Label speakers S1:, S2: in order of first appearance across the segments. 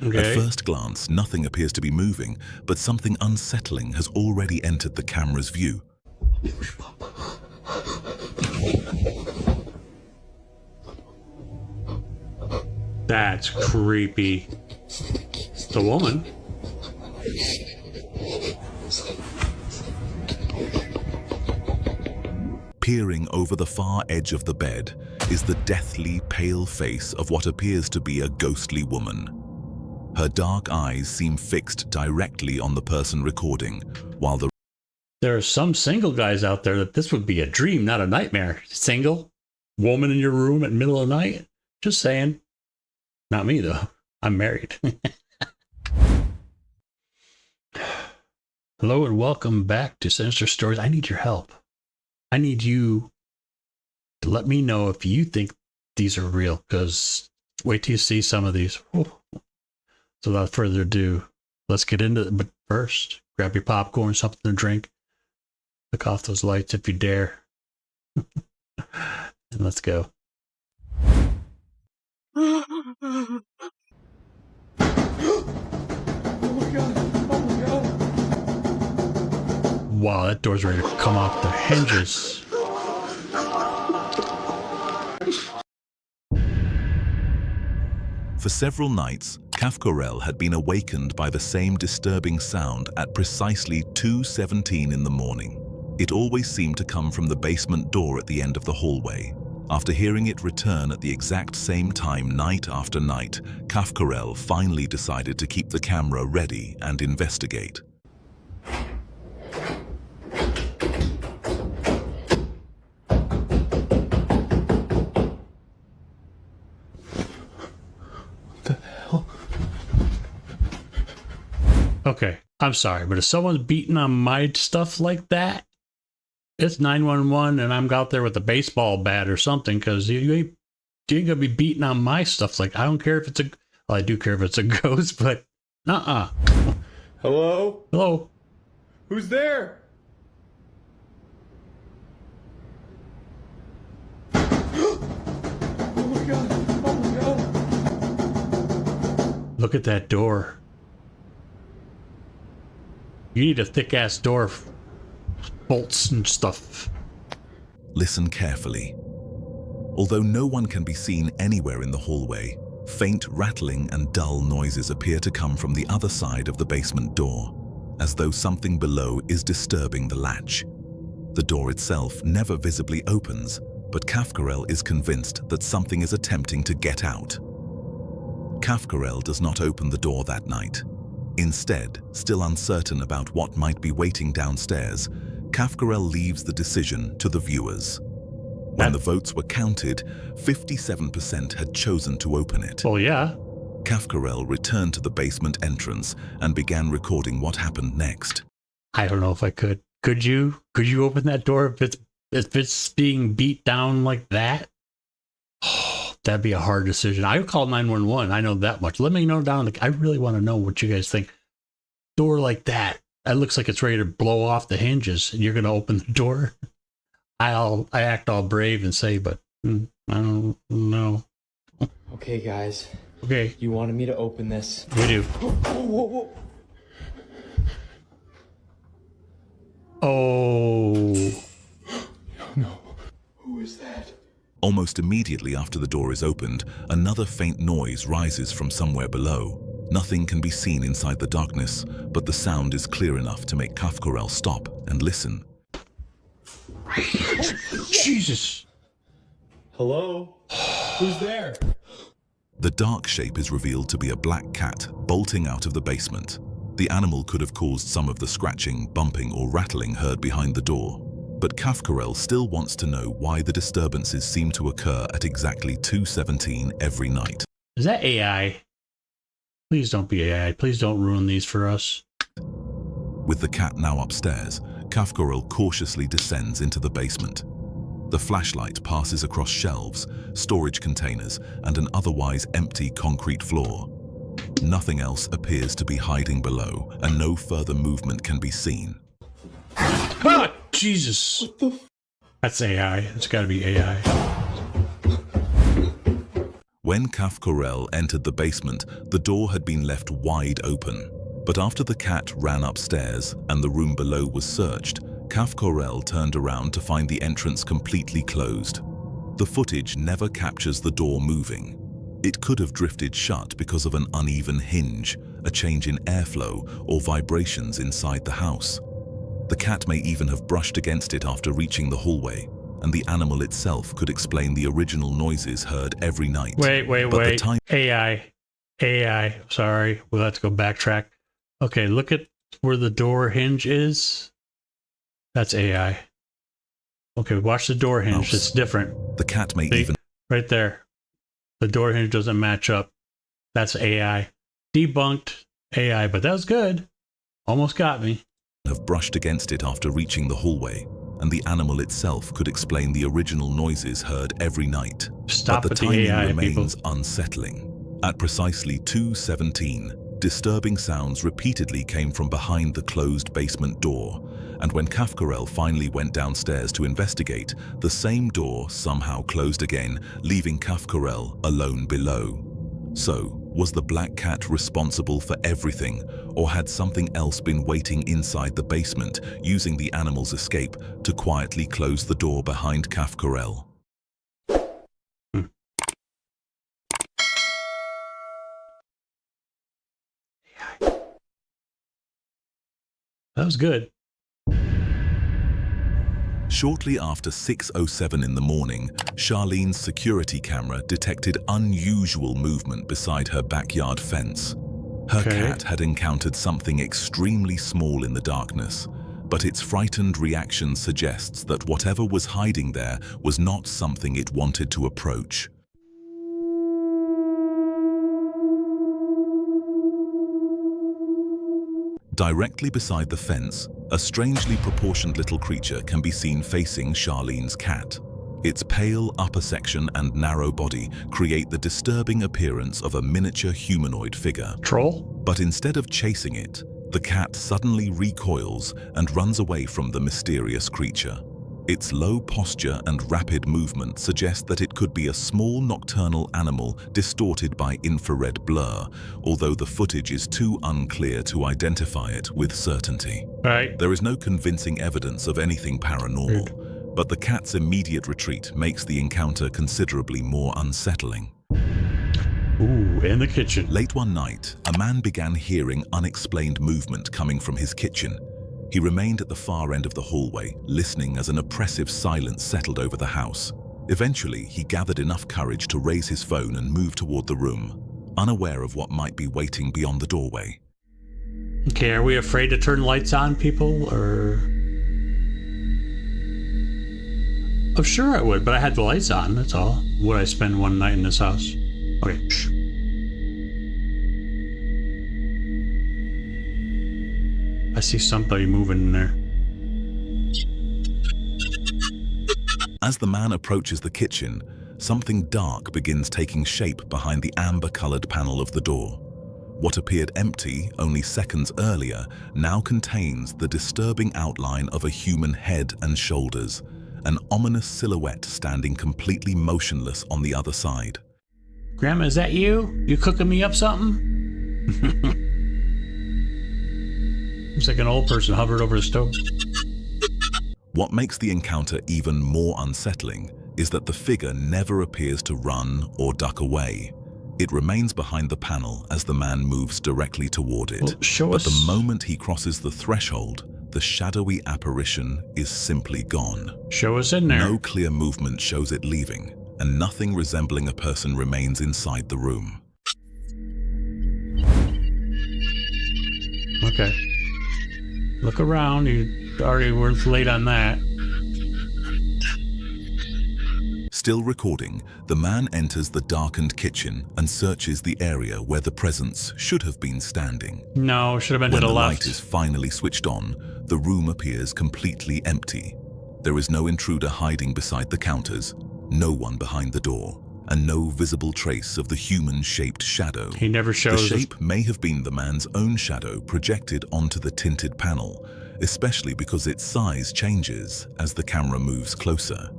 S1: Okay.
S2: At first glance, nothing appears to be moving, but something unsettling has already entered the camera's view.
S1: That's creepy. The woman.
S2: Peering over the far edge of the bed is the deathly pale face of what appears to be a ghostly woman. Her dark eyes seem fixed directly on the person recording, while the
S1: There are some single guys out there that this would be a dream, not a nightmare. Single, woman in your room at middle of the night. Just saying. Not me, though. I'm married. Hello and welcome back to Sinister Stories. I need your help. I need you to let me know if you think these are real, because wait till you see some of these. Whew. So without further ado, let's get into it. But first, grab your popcorn, something to drink. Look off those lights if you dare. And let's go.
S3: Oh my god! Oh my god!
S1: Wow, that door's ready to come off the hinges.
S2: For several nights, Kafkarel had been awakened by the same disturbing sound at precisely 2:17 in the morning. It always seemed to come from the basement door at the end of the hallway. After hearing it return at the exact same time night after night, Kafkarel finally decided to keep the camera ready and investigate.
S1: Okay, I'm sorry, but if someone's beating on my stuff like that, it's 911 and I'm out there with a baseball bat or something, because you ain't gonna be beating on my stuff. Like, I don't care if it's well, I do care if it's a ghost, but
S3: Hello?
S1: Hello?
S3: Who's there? Oh my god! Oh my god!
S1: Look at that door. You need a thick-ass door. Bolts and stuff.
S2: Listen carefully. Although no one can be seen anywhere in the hallway, faint rattling and dull noises appear to come from the other side of the basement door, as though something below is disturbing the latch. The door itself never visibly opens, but Kafkarel is convinced that something is attempting to get out. Kafkarel does not open the door that night. Instead, still uncertain about what might be waiting downstairs, Kafkarel leaves the decision to the viewers. When the votes were counted, 57% had chosen to open it.
S1: Well, yeah.
S2: Kafkarel returned to the basement entrance and began recording what happened next.
S1: I don't know if I could. Could you? Could you open that door if it's being beat down like that? Oh, that'd be a hard decision. I would call 911. I know that much. Let me know down. I really want to know what you guys think. Door like that. That looks like it's ready to blow off the hinges, and you're gonna open the door. I act all brave and say, but I don't know.
S3: Okay, guys.
S1: Okay,
S3: You wanted me to open this.
S1: we do.
S3: Whoa.
S1: Oh,
S3: No. Who is that?
S2: Almost immediately after the door is opened, another faint noise rises from somewhere below. Nothing can be seen inside the darkness, but the sound is clear enough to make Kafkarel stop and listen.
S1: Jesus!
S3: Hello? Who's there?
S2: The dark shape is revealed to be a black cat bolting out of the basement. The animal could have caused some of the scratching, bumping, or rattling heard behind the door. But Kafkarel still wants to know why the disturbances seem to occur at exactly 2:17 every night.
S1: Is that AI? Please don't be AI. Please don't ruin these for us.
S2: With the cat now upstairs, Kafkarel cautiously descends into the basement. The flashlight passes across shelves, storage containers, and an otherwise empty concrete floor. Nothing else appears to be hiding below, and no further movement can be seen.
S1: Ah, Jesus!
S3: What the
S1: That's AI. It's got to be AI.
S2: When Kafkorel entered the basement, the door had been left wide open. But after the cat ran upstairs and the room below was searched, Kafkorel turned around to find the entrance completely closed. The footage never captures the door moving. It could have drifted shut because of an uneven hinge, a change in airflow, or vibrations inside the house. The cat may even have brushed against it after reaching the hallway, and the animal itself could explain the original noises heard every night.
S1: Wait. AI. Sorry, we'll have to go backtrack. Okay, look at where the door hinge is. That's AI. Okay, watch the door hinge. It's different.
S2: The cat may
S1: See?
S2: even...
S1: Right there. The door hinge doesn't match up. That's AI. Debunked AI, but that was good. Almost got me.
S2: ...have brushed against it after reaching the hallway, and the animal itself could explain the original noises heard every night.
S1: Stop
S2: but
S1: with
S2: the
S1: the
S2: timing
S1: AI,
S2: remains
S1: people.
S2: unsettling. At precisely 2:17, disturbing sounds repeatedly came from behind the closed basement door, and when Kafkorel finally went downstairs to investigate, the same door somehow closed again, leaving Kafkorel alone below. So, was the black cat responsible for everything, or had something else been waiting inside the basement, using the animal's escape to quietly close the door behind Kafkorel?
S1: That was good.
S2: Shortly after 6:07 in the morning, Charlene's security camera detected unusual movement beside her backyard fence. Her cat had encountered something extremely small in the darkness, but its frightened reaction suggests that whatever was hiding there was not something it wanted to approach. Directly beside the fence, a strangely proportioned little creature can be seen facing Charlene's cat. Its pale upper section and narrow body create the disturbing appearance of a miniature humanoid figure.
S1: Troll?
S2: But instead of chasing it, the cat suddenly recoils and runs away from the mysterious creature. Its low posture and rapid movement suggest that it could be a small nocturnal animal distorted by infrared blur, although the footage is too unclear to identify it with certainty.
S1: Right.
S2: There is no convincing evidence of anything paranormal, but the cat's immediate retreat makes the encounter considerably more unsettling.
S1: Ooh, in the kitchen.
S2: Late one night, a man began hearing unexplained movement coming from his kitchen. He remained at the far end of the hallway, listening as an oppressive silence settled over the house. Eventually, he gathered enough courage to raise his phone and move toward the room, unaware of what might be waiting beyond the doorway.
S1: Okay, are we afraid to turn lights on, people, or... Oh, sure I would, but I had the lights on, that's all. Would I spend one night in this house? Okay, shh. I see somebody moving in there.
S2: As the man approaches the kitchen, something dark begins taking shape behind the amber-colored panel of the door. What appeared empty only seconds earlier now contains the disturbing outline of a human head and shoulders, an ominous silhouette standing completely motionless on the other side.
S1: Grandma, is that you? You cooking me up something? Looks like an old person hovered over the stove.
S2: What makes the encounter even more unsettling is that the figure never appears to run or duck away. It remains behind the panel as the man moves directly toward it.
S1: Well,
S2: but the moment he crosses the threshold, the shadowy apparition is simply gone.
S1: Show us in there.
S2: No clear movement shows it leaving, and nothing resembling a person remains inside the room.
S1: Okay. Look around. You already were late on that.
S2: Still recording, the man enters the darkened kitchen and searches the area where the presence should have been standing.
S1: No, should have been
S2: When
S1: to
S2: the
S1: the
S2: light
S1: left.
S2: is finally switched on, the room appears completely empty. There is no intruder hiding beside the counters, no one behind the door, and no visible trace of the human-shaped shadow.
S1: He never
S2: The
S1: shows.
S2: shape may have been the man's own shadow projected onto the tinted panel, especially because its size changes as the camera moves closer.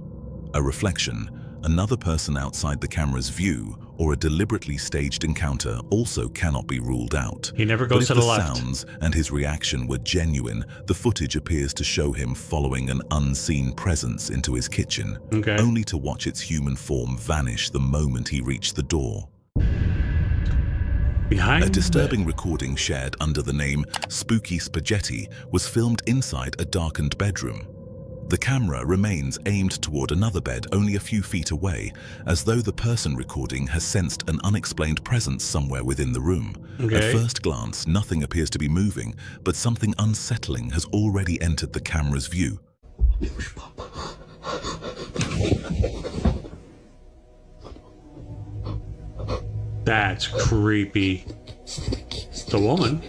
S2: A reflection, another person outside the camera's view, or a deliberately staged encounter also cannot be ruled out.
S1: He never
S2: But
S1: goes
S2: if
S1: to the
S2: the
S1: left.
S2: sounds and his reaction were genuine, the footage appears to show him following an unseen presence into his kitchen,
S1: Okay.
S2: only to watch its human form vanish the moment he reached the door.
S1: Behind
S2: A disturbing recording shared under the name Spooky Spaghetti was filmed inside a darkened bedroom. The camera remains aimed toward another bed only a few feet away, as though the person recording has sensed an unexplained presence somewhere within the room.
S1: Okay.
S2: At first glance, nothing appears to be moving, but something unsettling has already entered the camera's view.
S1: That's creepy. The woman.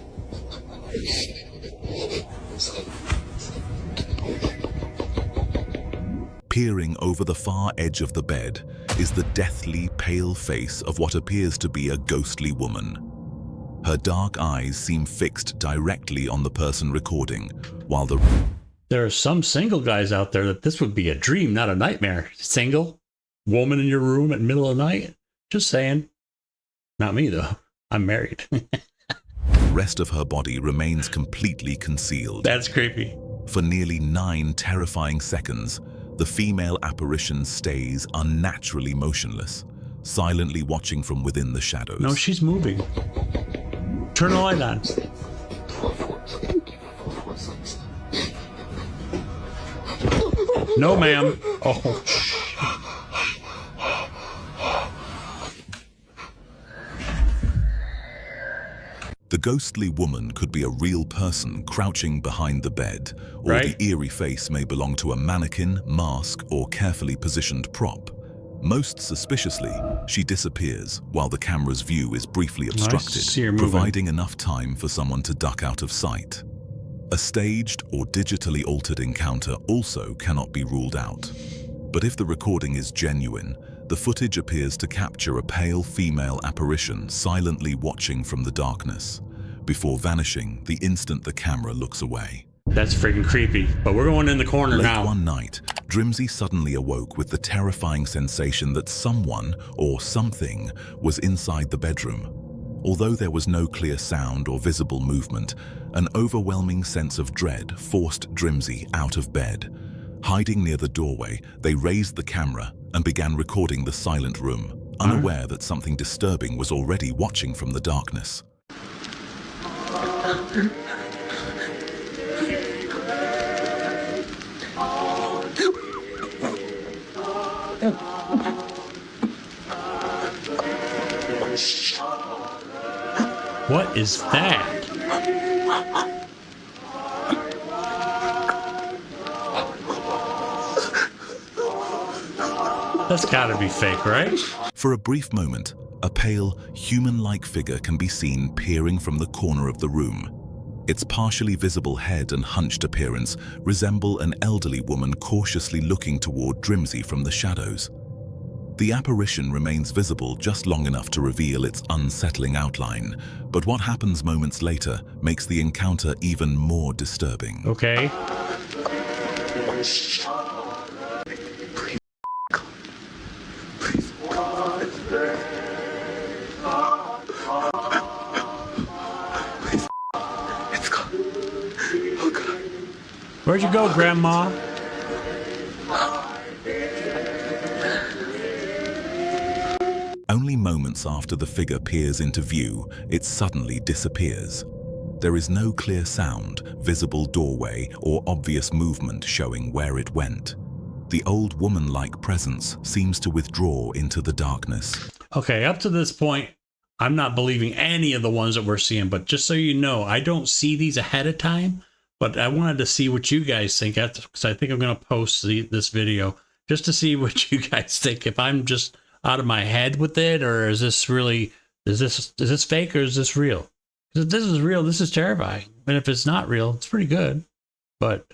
S2: Peering over the far edge of the bed is the deathly pale face of what appears to be a ghostly woman. Her dark eyes seem fixed directly on the person recording, while
S1: There are some single guys out there that this would be a dream, not a nightmare. Single woman in your room at middle of the night. Just saying. Not me though. I'm married.
S2: rest of her body remains completely concealed.
S1: That's creepy.
S2: For nearly 9 terrifying seconds, the female apparition stays unnaturally motionless, silently watching from within the shadows.
S1: No, she's moving. Turn the light on. No, ma'am. Oh,
S2: The ghostly woman could be a real person crouching behind the bed, or
S1: Right.
S2: the eerie face may belong to a mannequin, mask, or carefully positioned prop. Most suspiciously, she disappears while the camera's view is briefly obstructed,
S1: see her moving.
S2: providing enough time for someone to duck out of sight. A staged or digitally altered encounter also cannot be ruled out. But if the recording is genuine, the footage appears to capture a pale female apparition silently watching from the darkness, before vanishing the instant the camera looks away.
S1: that's freaking creepy. But we're going in the corner
S2: Late
S1: now.
S2: one night, Drimsy suddenly awoke with the terrifying sensation that someone or something was inside the bedroom. Although there was no clear sound or visible movement, an overwhelming sense of dread forced Drimsy out of bed. Hiding near the doorway, they raised the camera and began recording the silent room, unaware that something disturbing was already watching from the darkness.
S1: What is that? That's gotta be fake, right?
S2: For a brief moment, a pale, human-like figure can be seen peering from the corner of the room. Its partially visible head and hunched appearance resemble an elderly woman cautiously looking toward Drimsy from the shadows. The apparition remains visible just long enough to reveal its unsettling outline, but what happens moments later makes the encounter even more disturbing.
S1: Okay. Where'd you go, Grandma?
S2: Only moments after the figure peers into view, it suddenly disappears. There is no clear sound, visible doorway, or obvious movement showing where it went. The old woman-like presence seems to withdraw into the darkness.
S1: Okay, up to this point, I'm not believing any of the ones that we're seeing, but just so you know, I don't see these ahead of time, but I wanted to see what you guys think, because I think I'm going to post this video just to see what you guys think. If I'm just out of my head with it, or is this really, is this fake, or is this real? Because if this is real, this is terrifying. And if it's not real, it's pretty good. But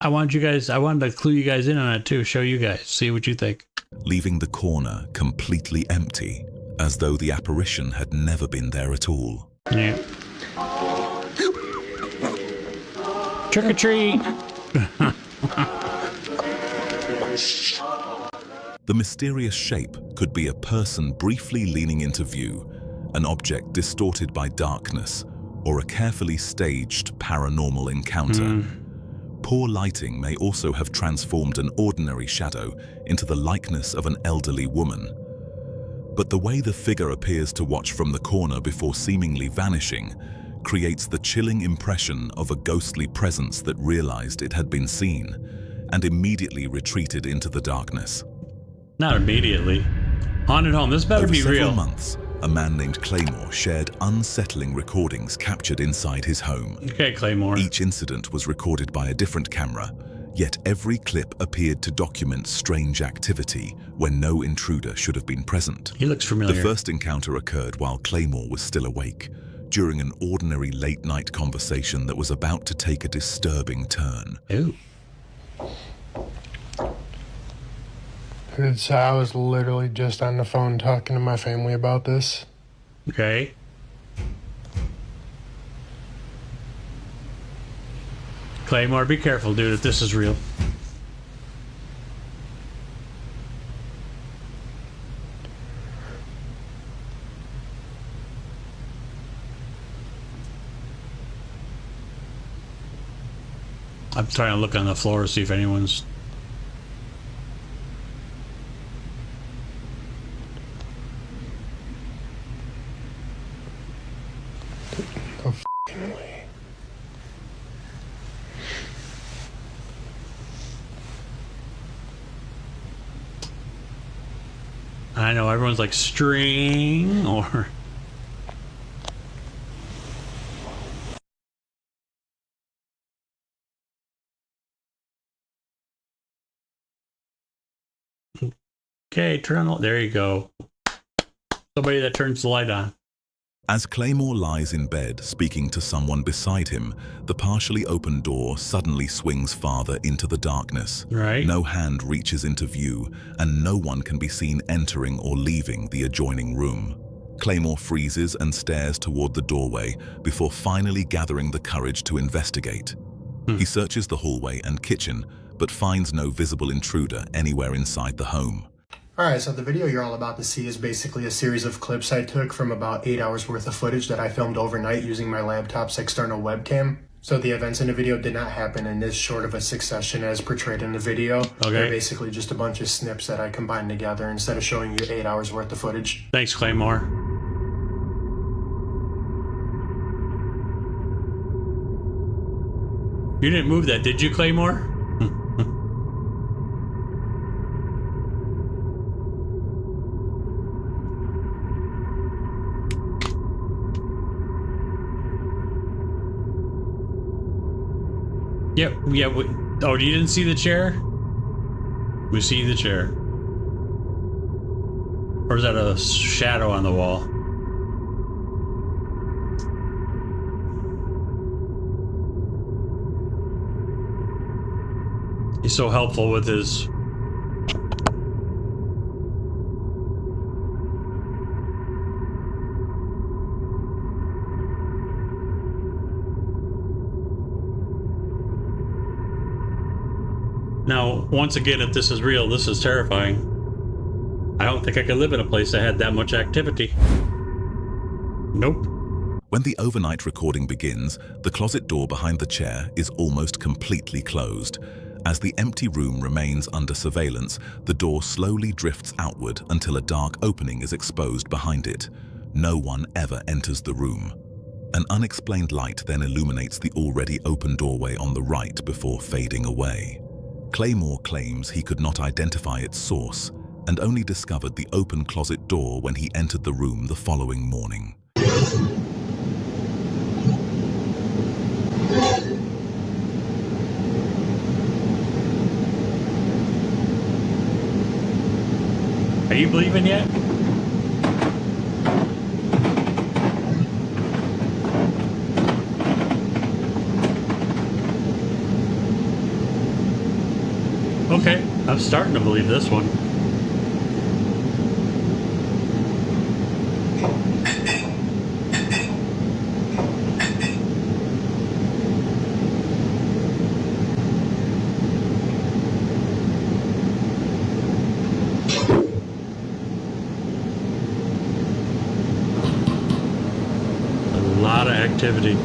S1: I wanted to clue you guys in on it too, show you guys, see what you think.
S2: Leaving the corner completely empty, as though the apparition had never been there at all.
S1: Yeah. Trick or treat.
S2: The mysterious shape could be a person briefly leaning into view, an object distorted by darkness, or a carefully staged paranormal encounter. Poor lighting may also have transformed an ordinary shadow into the likeness of an elderly woman. But the way the figure appears to watch from the corner before seemingly vanishing creates the chilling impression of a ghostly presence that realized it had been seen and immediately retreated into the darkness.
S1: Not immediately. Haunted home, this better
S2: Over
S1: be
S2: several
S1: real.
S2: months, a man named Claymore shared unsettling recordings captured inside his home.
S1: Okay, Claymore.
S2: Each incident was recorded by a different camera, yet every clip appeared to document strange activity when no intruder should have been present.
S1: He looks familiar.
S2: The first encounter occurred while Claymore was still awake, during an ordinary late-night conversation that was about to take a disturbing turn.
S1: Ooh.
S4: So I was literally just on the phone talking to my family about this.
S1: Okay. Claymore, be careful, dude, if this is real. I'm trying to look on the floor to see if anyone's...
S4: No f***ing way.
S1: I know everyone's like string or... Okay, turn on the... There you go. Somebody that turns the light on.
S2: As Claymore lies in bed speaking to someone beside him, the partially open door suddenly swings farther into the darkness.
S1: Right.
S2: No hand reaches into view, and no one can be seen entering or leaving the adjoining room. Claymore freezes and stares toward the doorway before finally gathering the courage to investigate. He searches the hallway and kitchen, but finds no visible intruder anywhere inside the home.
S4: Alright, so the video you're all about to see is basically a series of clips I took from about 8 hours worth of footage that I filmed overnight using my laptop's external webcam. So the events in the video did not happen in this short of a succession as portrayed in the video.
S1: Okay.
S4: They're basically just a bunch of snips that I combined together instead of showing you 8 hours worth of footage.
S1: Thanks, Claymore. You didn't move that, did you, Claymore? Yeah. Oh, you didn't see the chair? We see the chair. Or is that a shadow on the wall? He's so helpful with his... Now, once again, if this is real, this is terrifying. I don't think I could live in a place that had that much activity. Nope.
S2: When the overnight recording begins, the closet door behind the chair is almost completely closed. As the empty room remains under surveillance, the door slowly drifts outward until a dark opening is exposed behind it. No one ever enters the room. An unexplained light then illuminates the already open doorway on the right before fading away. Claymore claims he could not identify its source and only discovered the open closet door when he entered the room the following morning.
S1: Are you believing yet? Okay, I'm starting to believe this one. of activity.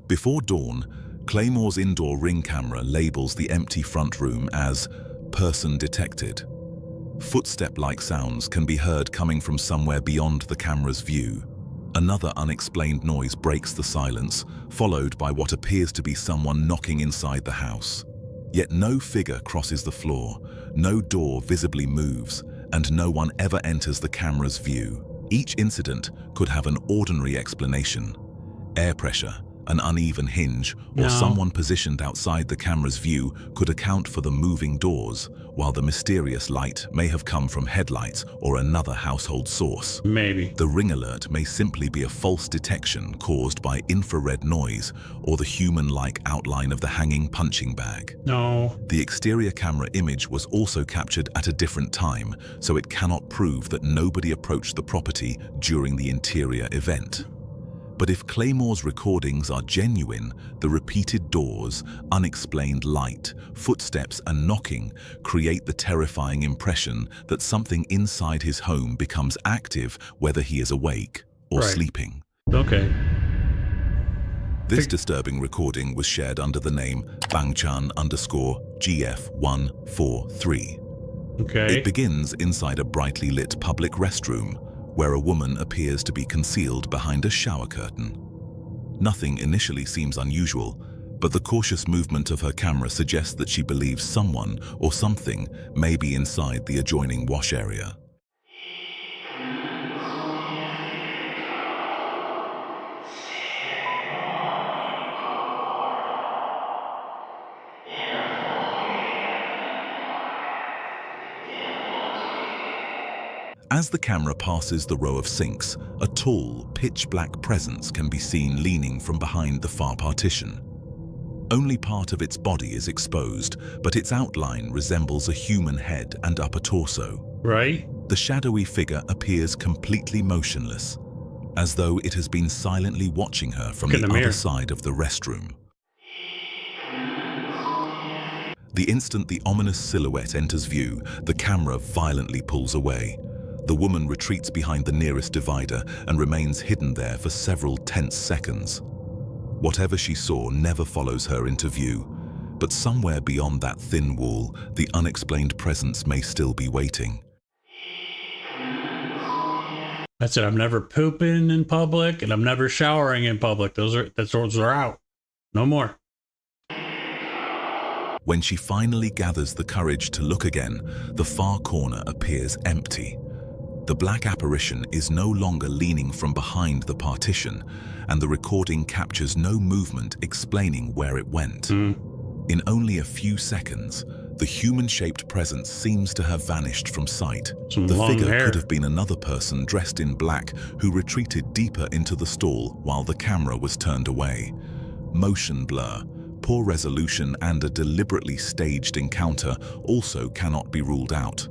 S2: Before dawn, Claymore's indoor ring camera labels the empty front room as person detected. Footstep-like sounds can be heard coming from somewhere beyond the camera's view. Another unexplained noise breaks the silence, followed by what appears to be someone knocking inside the house. Yet no figure crosses the floor, no door visibly moves, and no one ever enters the camera's view. Each incident could have an ordinary explanation: air pressure, an uneven hinge, or someone positioned outside the camera's view could account for the moving doors, while the mysterious light may have come from headlights or another household source.
S1: Maybe.
S2: The ring alert may simply be a false detection caused by infrared noise or the human-like outline of the hanging punching bag.
S1: No.
S2: The exterior camera image was also captured at a different time, so it cannot prove that nobody approached the property during the interior event. But if Claymore's recordings are genuine, the repeated doors, unexplained light, footsteps and knocking create the terrifying impression that something inside his home becomes active whether he is awake or sleeping.
S1: Okay.
S2: This disturbing recording was shared under the name Bangchan_GF143.
S1: Okay.
S2: It begins inside a brightly lit public restroom, where a woman appears to be concealed behind a shower curtain. Nothing initially seems unusual, but the cautious movement of her camera suggests that she believes someone or something may be inside the adjoining wash area. As the camera passes the row of sinks, a tall, pitch-black presence can be seen leaning from behind the far partition. Only part of its body is exposed, but its outline resembles a human head and upper torso.
S1: Right?
S2: The shadowy figure appears completely motionless, as though it has been silently watching her from the other side of the restroom. The instant the ominous silhouette enters view, the camera violently pulls away. The woman retreats behind the nearest divider and remains hidden there for several tense seconds. Whatever she saw never follows her into view, but somewhere beyond that thin wall, the unexplained presence may still be waiting.
S1: That's it. I'm never pooping in public and I'm never showering in public. Those are out. No more.
S2: When she finally gathers the courage to look again, the far corner appears empty. The black apparition is no longer leaning from behind the partition, and the recording captures no movement explaining where it went. In only a few seconds, the human-shaped presence seems to have vanished from sight. The figure could have been another person dressed in black who retreated deeper into the stall while the camera was turned away. Motion blur, poor resolution, and a deliberately staged encounter also cannot be ruled out.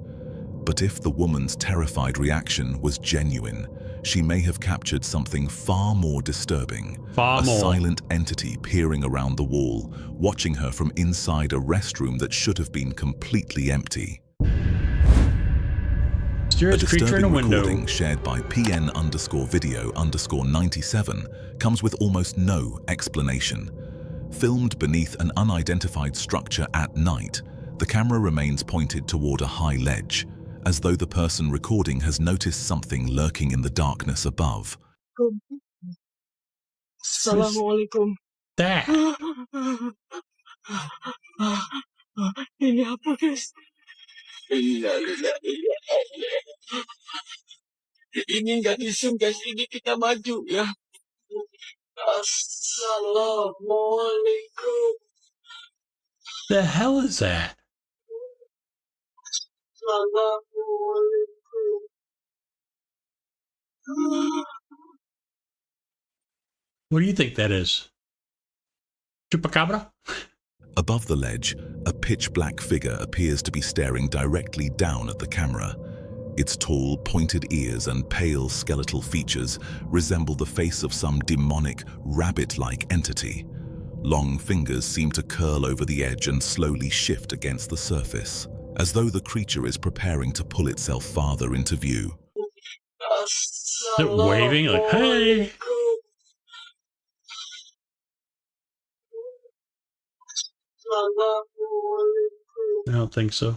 S2: But if the woman's terrified reaction was genuine, she may have captured something far more disturbing. A silent entity peering around the wall, watching her from inside a restroom that should have been completely empty. A disturbing recording shared by PN_video_97 comes with almost no explanation. Filmed beneath an unidentified structure at night, the camera remains pointed toward a high ledge, as though the person recording has noticed something lurking in the darkness above.
S5: Assalamualaikum.
S1: That.
S5: Ini apa, guys? Ini nggak disum, guys. Ini kita maju, ya. Assalamualaikum.
S1: The hell is that? What do you think that is? Chupacabra?
S2: Above the ledge, a pitch-black figure appears to be staring directly down at the camera. Its tall, pointed ears and pale skeletal features resemble the face of some demonic, rabbit-like entity. Long fingers seem to curl over the edge and slowly shift against the surface, as though the creature is preparing to pull itself farther into view.
S1: They're waving like, hey! I don't think so.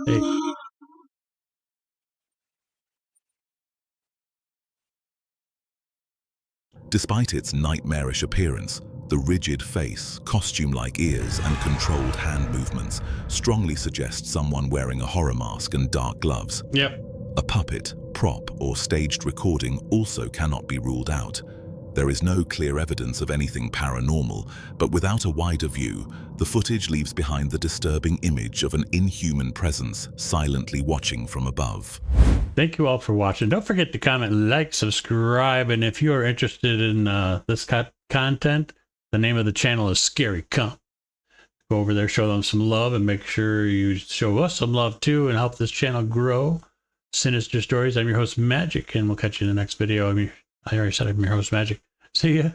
S1: Hey.
S2: Despite its nightmarish appearance, the rigid face, costume-like ears, and controlled hand movements strongly suggest someone wearing a horror mask and dark gloves.
S1: Yep.
S2: A puppet, prop, or staged recording also cannot be ruled out. There is no clear evidence of anything paranormal, but without a wider view, the footage leaves behind the disturbing image of an inhuman presence silently watching from above.
S1: Thank you all for watching. Don't forget to comment, like, subscribe, and if you are interested in this content, the name of the channel is Scary Come. Go over there, show them some love, and make sure you show us some love too and help this channel grow. Sinister Stories, I'm your host, Magic, and we'll catch you in the next video. I already said I'm your host, Magic. See ya.